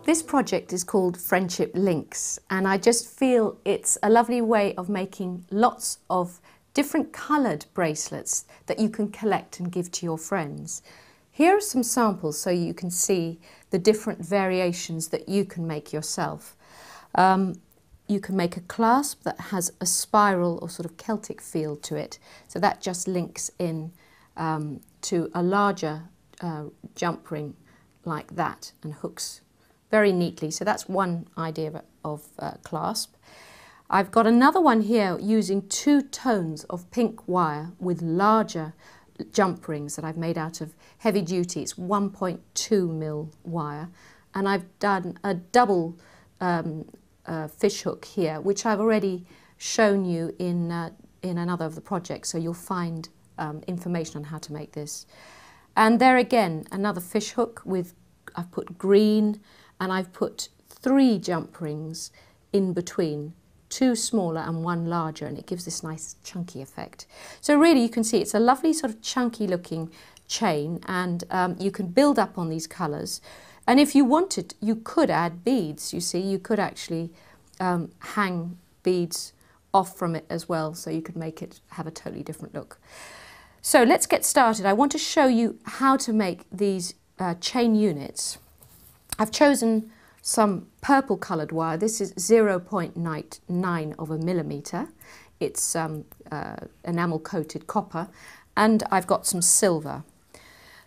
This project is called Friendship Links, and I just feel it's a lovely way of making lots of different coloured bracelets that you can collect and give to your friends. Here are some samples so you can see the different variations that you can make yourself. You can make a clasp that has a spiral or sort of Celtic feel to it, so that just links in to a larger jump ring like that and hooks very neatly. So that's one idea of clasp. I've got another one here using 2 tones of pink wire with larger jump rings that I've made out of heavy duty. It's 1.2 mil wire, and I've done a double fish hook here, which I've already shown you in another of the projects, so you'll find information on how to make this. And there again, another fish hook with, I've put green, and I've put 3 jump rings in between, 2 smaller and 1 larger, and it gives this nice chunky effect. So really you can see it's a lovely sort of chunky looking chain, and you can build up on these colours. And if you wanted, you could add beads. You see, you could actually hang beads off from it as well, so you could make it have a totally different look. So let's get started. I want to show you how to make these chain units. I've chosen some purple coloured wire. This is 0.9 of a millimetre. It's enamel coated copper, and I've got some silver.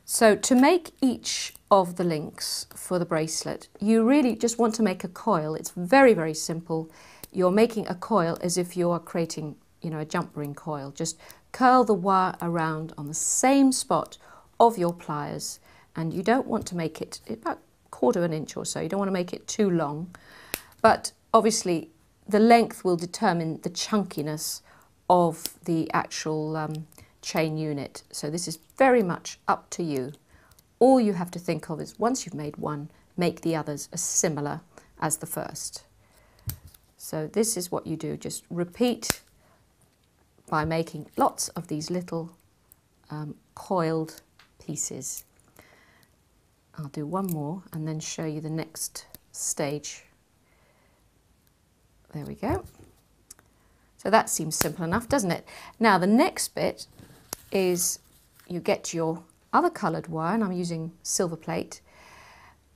So to make each of the links for the bracelet, you really just want to make a coil. It's very, very simple. You're making a coil as if you are creating, you know, a jump ring coil. Just curl the wire around on the same spot of your pliers, and you don't want to make it about 1/4 of an inch or so. You don't want to make it too long, but obviously the length will determine the chunkiness of the actual chain unit. So this is very much up to you. All you have to think of is once you've made one, make the others as similar as the first. So this is what you do. Just repeat by making lots of these little coiled pieces. I'll do one more and then show you the next stage. There we go. So that seems simple enough, doesn't it? Now the next bit is you get your other coloured wire, and I'm using silver plate.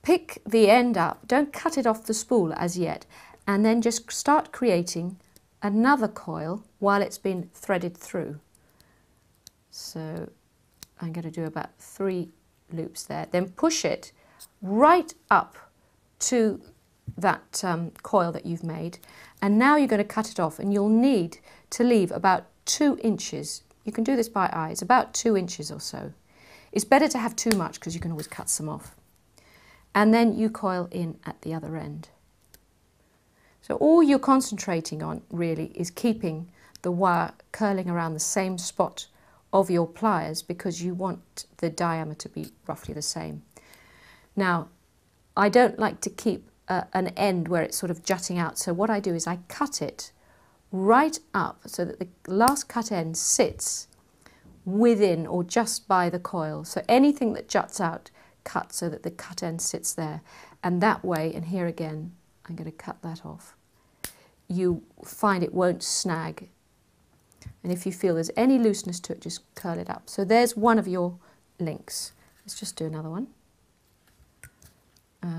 Pick the end up, don't cut it off the spool as yet, and then just start creating another coil while it's been threaded through. So I'm going to do about 3 loops there, then push it right up to that coil that you've made, and now you're going to cut it off, and you'll need to leave about 2 inches. You can do this by eye. It's about 2 inches or so. It's better to have too much because you can always cut some off. And then you coil in at the other end. So all you're concentrating on really is keeping the wire curling around the same spot of your pliers, because you want the diameter to be roughly the same. Now, I don't like to keep an end where it's sort of jutting out, so what I do is I cut it right up so that the last cut end sits within or just by the coil. So anything that juts out, cut so that the cut end sits there. And that way, and here again, I'm going to cut that off. You find it won't snag. And if you feel there's any looseness to it, just curl it up. So there's one of your links. Let's just do another one.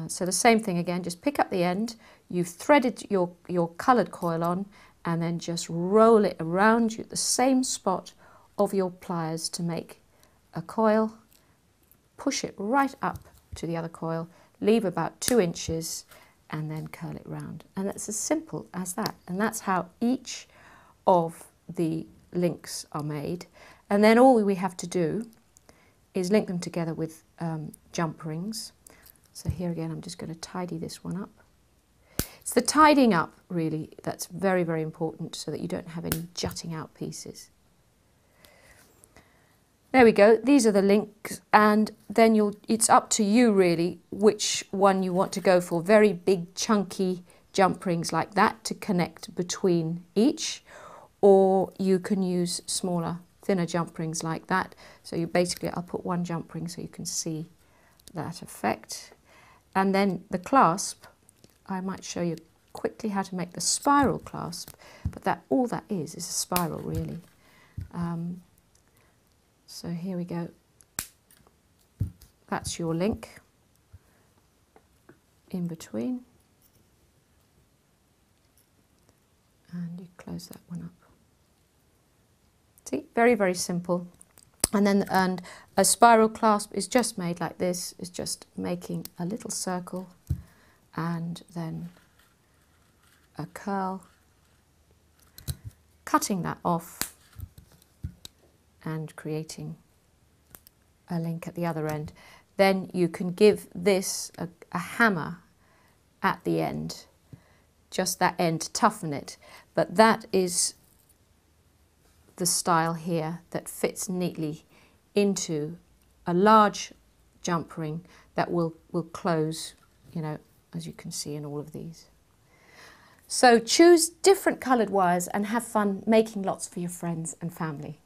So the same thing again, just pick up the end. You've threaded your coloured coil on, and then just roll it around you at the same spot of your pliers to make a coil. Push it right up to the other coil, leave about 2 inches, and then curl it round. And that's as simple as that. And that's how each of the links are made. And then all we have to do is link them together with jump rings. So here again, I'm just going to tidy this one up. It's the tidying up really that's very, very important, so that you don't have any jutting out pieces. There we go, these are the links, and then it's up to you really which one you want to go for. Very big chunky jump rings like that to connect between each, or you can use smaller, thinner jump rings like that. So you basically, I'll put 1 jump ring so you can see that effect. And then the clasp, I might show you quickly how to make the spiral clasp, but all that is a spiral really. So here we go. That's your link in between. And you close that one up. See, very, very simple. And a spiral clasp is just made like this. It's just making a little circle and then a curl, cutting that off and creating a link at the other end. Then you can give this a hammer at the end, just that end, to toughen it. But that is the style here that fits neatly into a large jump ring that will close, you know, as you can see in all of these. So choose different coloured wires and have fun making lots for your friends and family.